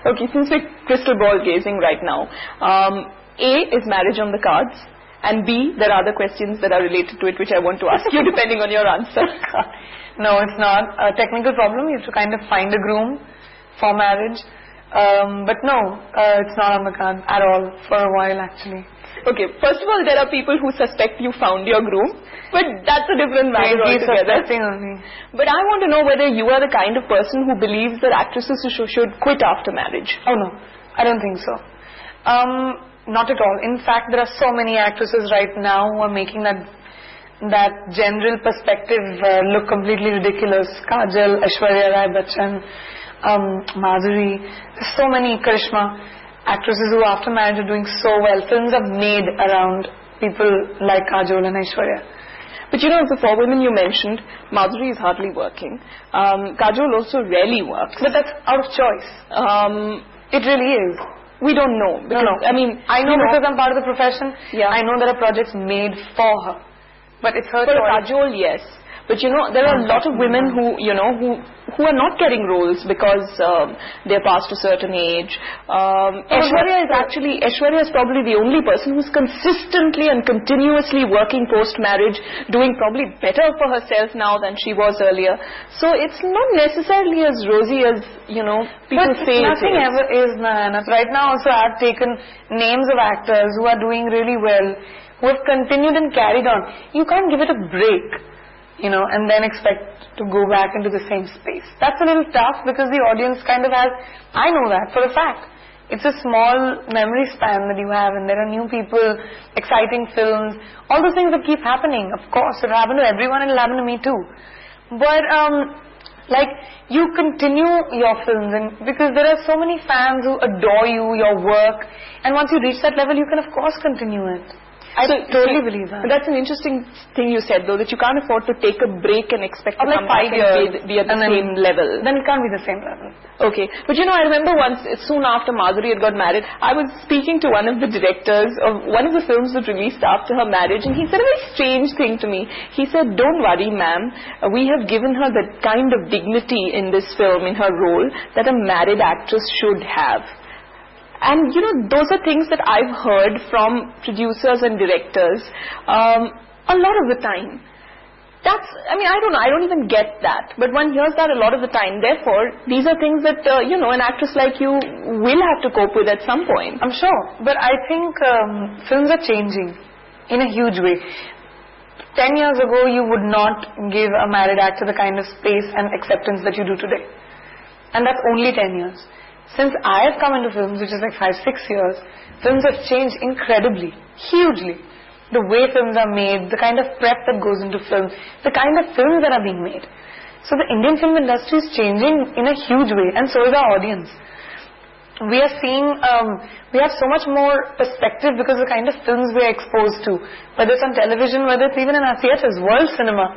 Okay, since we're crystal ball gazing right now, A is marriage on the cards, and B, there are other questions that are related to it which I want to ask you depending on your answer. No, it's not a technical problem. You have to kind of find a groom for marriage. But no, it's not on the cards at all for a while actually. Okay, first of all, there are people who suspect you found your groom, but that's a different matter altogether. But I want to know whether you are the kind of person who believes that actresses should quit after marriage. Oh no, I don't think so. Not at all. In fact, there are so many actresses right now who are making that general perspective look completely ridiculous. Kajal, Aishwarya Rai Bachchan, Madhuri, there's so many, Karishma, actresses who after marriage are doing so well. Films are made around people like Kajol and Aishwarya. But you know, of the four women you mentioned, Madhuri is hardly working. Kajol also rarely works. But that's out of choice. It really is. We don't know. Because, no. I mean, I know because I'm part of the profession. Yeah. I know there are projects made for her. But it's her choice. For Kajol, yes. But you know, there are a lot of women who, you know, who are not getting roles because they're past a certain age. Aishwarya is probably the only person who's consistently and continuously working post-marriage, doing probably better for herself now than she was earlier. So it's not necessarily as rosy as, you know, people say it is. Nothing ever is, man. Right now also I've taken names of actors who are doing really well, who have continued and carried on. You can't give it a break, you know, and then expect to go back into the same space. That's a little tough because the audience kind of has, I know that for a fact. It's a small memory span that you have, and there are new people, exciting films, all those things that keep happening. Of course, it'll happen to everyone and it'll happen to me too. But like, you continue your films, and because there are so many fans who adore you, your work, and once you reach that level, you can of course continue it. I totally believe that. But that's an interesting thing you said, though, that you can't afford to take a break and expect to come back and be at the same level. Then it can't be the same level. Okay. But you know, I remember once, soon after Madhuri had got married, I was speaking to one of the directors of one of the films that released after her marriage, and he said a very strange thing to me. He said, "Don't worry, ma'am, we have given her the kind of dignity in this film, in her role, that a married actress should have." And, you know, those are things that I've heard from producers and directors a lot of the time. That's, I mean, I don't even get that. But one hears that a lot of the time. Therefore, these are things that, you know, an actress like you will have to cope with at some point. I'm sure. But I think films are changing in a huge way. 10 years ago, you would not give a married actor the kind of space and acceptance that you do today. And that's only 10 years. Since I have come into films, which is like 5-6 years, films have changed incredibly, hugely. The way films are made, the kind of prep that goes into films, the kind of films that are being made. So the Indian film industry is changing in a huge way, and so is our audience. We are seeing, we have so much more perspective because of the kind of films we are exposed to, whether it's on television, whether it's even in our theatres, world cinema,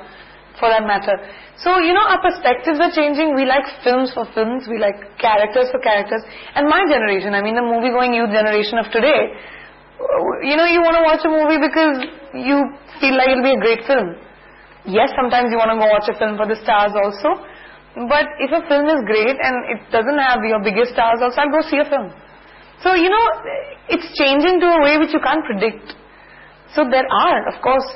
for that matter. So, you know, our perspectives are changing. We like films for films. We like characters for characters. And my generation, I mean the movie-going youth generation of today, you know, you want to watch a movie because you feel like it'll be a great film. Yes, sometimes you want to go watch a film for the stars also. But if a film is great and it doesn't have your biggest stars also, I'll go see a film. So, you know, it's changing to a way which you can't predict. So there are, of course,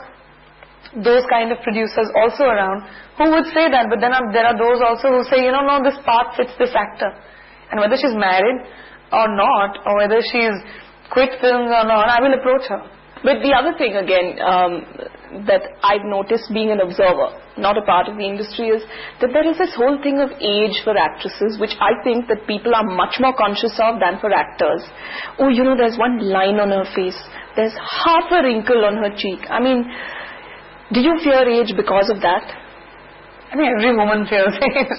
those kind of producers also around who would say that, but then there are those also who say, you know, no, this part fits this actor. And whether she's married or not, or whether she's quit films or not, I will approach her. But the other thing again that I've noticed being an observer, not a part of the industry, is that there is this whole thing of age for actresses, which I think that people are much more conscious of than for actors. Oh, you know, there's one line on her face. There's half a wrinkle on her cheek. I mean, do you fear age because of that? I mean, every woman fears age.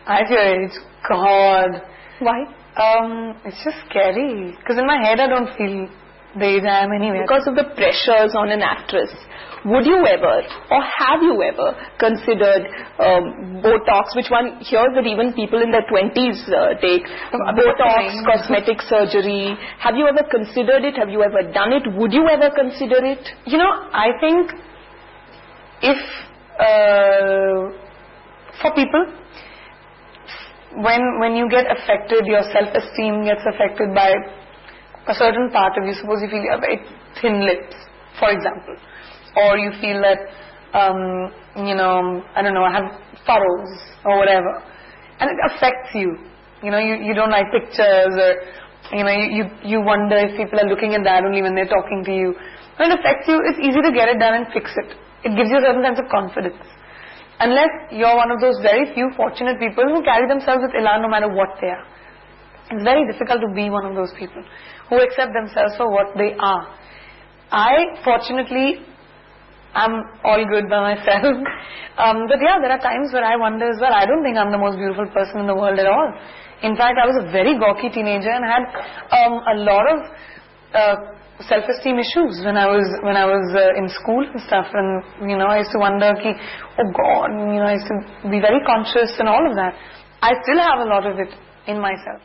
I fear age. God. Why? It's just scary. Because in my head, I don't feel the age I am anyway. Because of the pressures on an actress. Would you ever, or have you ever, considered Botox, which one hears that even people in their 20s take, Botox, cosmetic surgery? Have you ever considered it? Have you ever done it? Would you ever consider it? You know, I think if, for people, when you get affected, your self-esteem gets affected by a certain part of you. Suppose you feel you have very thin lips, for example, or you feel that I don't know, I have furrows or whatever, and it affects you. You don't like pictures, or you wonder if people are looking at that only when they're talking to you. When it affects you, it's easy to get it done and fix it. It gives you a certain sense of confidence. Unless you're one of those very few fortunate people who carry themselves with elan no matter what they are. It's very difficult to be one of those people who accept themselves for what they are. I, fortunately, I'm all good by myself. But yeah, there are times where I wonder as well. I don't think I'm the most beautiful person in the world at all. In fact, I was a very gawky teenager and had a lot of self-esteem issues when I was in school and stuff. And I used to wonder, oh God, I used to be very conscious and all of that. I still have a lot of it in myself.